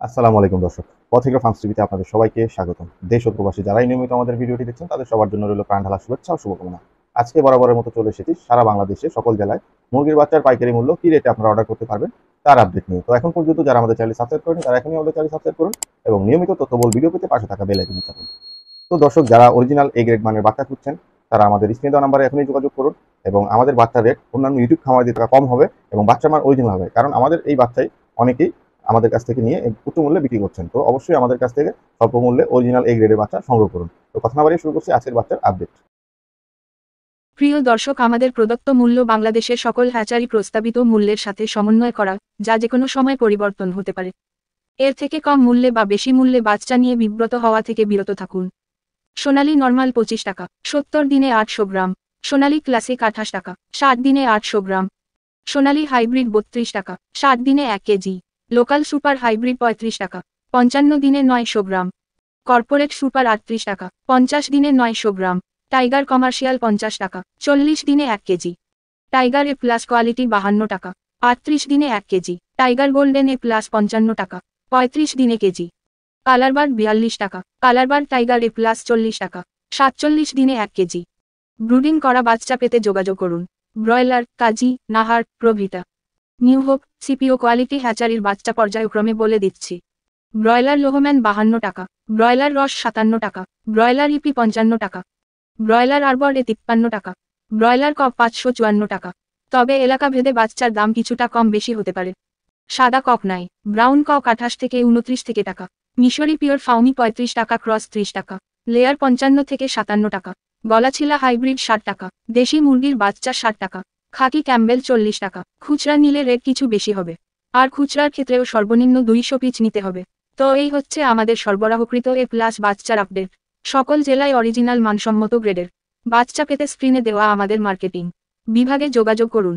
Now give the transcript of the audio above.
আসসালামু আলাইকুম দর্শক, পথিকরা ফার্মস টিভিতে আপনাদের সবাইকে স্বাগতম। দেশ ও প্রবাসী যারাই নিয়মিত আমাদের ভিডিওটি দেখছেন তাদের সবার জন্য রইল প্রাণ ঢালা শুভেচ্ছা ও শুভকামনা। আজকে বরাবরের মতো চলে এসেছি সারা বাংলাদেশে সকল জেলায় মুরগির বাচ্চার পাইকারি মূল্য কি রেটে আপনারা অর্ডার করতে পারবেন তার আপডেট নিয়ে। তো এখন পর্যন্ত যারা আমাদের চ্যানেল সাবস্ক্রাইব করেন তারা এখনই আমাদের চ্যানেল সাবস্ক্রাইব করুন এবং নিয়মিত তথ্যবহুল ভিডিও পেতে পাশে থাকা বেল আইকন চাপুন। তো দর্শক, যারা অরিজিনাল এ গ্রেড মানের বাচ্চা খুঁজছেন তারা আমাদের স্ক্রিনে দেওয়া নাম্বারে এখনই যোগাযোগ করুন এবং আমাদের বাচ্চার রেট অন্যান্য ইউটিউব খামার দিয়ে টাকা কম হবে এবং বাচ্চার মান অরিজিনাল হবে, কারণ আমাদের এই বাচ্চাই অনেকেই আমাদের কাছ থেকে নিয়ে উচ্চ মূল্যে বিক্রি করছেন। তো অবশ্যই আমাদের কাছ থেকে স্বল্প মূল্যে অরিজিনাল এ গ্রেডের বাচ্চা সংগ্রহ করুন। তো কথা না বাড়িয়ে শুরু করছি আজকের বাচ্চার আপডেট। প্রিয় দর্শক, আমাদের প্রদত্ত মূল্য বাংলাদেশের সকল হ্যাচারি প্রস্তাবিত মূল্যের সাথে সমন্বয় করা, যা যেকোনো সময় পরিবর্তন হতে পারে। এর থেকে কম মূল্যে বা বেশি মূল্যে বাচ্চা নিয়ে বিব্রত হওয়া থেকে বিরত থাকুন। সোনালী নরমাল 25 টাকা, 70 দিনে 800 গ্রাম। সোনালী ক্লাসিক 28 টাকা, 60 দিনে 800 গ্রাম। সোনালী হাইব্রিড 32 টাকা, 60 দিনে 1 কেজি। লোকাল সুপার হাইব্রিড 35 টাকা, 55 দিনে 900 গ্রাম। কর্পোরেট সুপার 38 টাকা, 50 দিনে 900 গ্রাম। টাইগার কমার্শিয়াল 50 টাকা, 40 দিনে 1 কেজি। টাইগার এ প্লাস কোয়ালিটি 52 টাকা, 38 দিনে 1 KG. Tiger golden A plus 55 টাকা, 35 দিনে কেজি। কালারবার্ড 42 টাকা, কালারবার্ড টাইগার এ প্লাস 40 টাকা, 47 দিনে 1 কেজি। ব্রুডিং করা বাচ্চা পেতে যোগাযোগ করুন। ব্রয়লার, কাজী, নাহার, প্রভৃতা। নিউ হোপ, সিপিও কোয়ালিটি হ্যাচারির বাচ্চা পর্যায়ক্রমে বলে দিচ্ছি। ব্রয়লার লোহম্যান 52 টাকা, ব্রয়লার রস 57 টাকা, ব্রয়লার ইপি 55 টাকা, ব্রয়লার আরবর এ 53 টাকা, ব্রয়লার কক 554 টাকা। তবে এলাকা ভেদে বাচ্চার দাম কিছুটা কম বেশি হতে পারে। সাদা কক নাই, ব্রাউন কক 28 থেকে 29 থেকে টাকা। মিশরি পিওর ফাউমি 35 টাকা, ক্রস 30 টাকা, লেয়ার 55 থেকে 57 টাকা। গলাছিলা হাইব্রিড 60 টাকা, দেশি মুরগির বাচ্চা 60 টাকা, খাকি ক্যাম্বেল 40 টাকা। খুচরা নিলে রেট কিছু বেশি হবে, আর খুচরার ক্ষেত্রেও সর্বনিম্ন 200 পিস নিতে হবে। তো এই হচ্ছে আমাদের সরবরাহকৃত এ প্লাস বাচ্চার আপডেট। সকল জেলায় অরিজিনাল মানসম্মত গ্রেডের বাচ্চা পেতে স্ক্রিনে দেওয়া আমাদের মার্কেটিং বিভাগে যোগাযোগ করুন।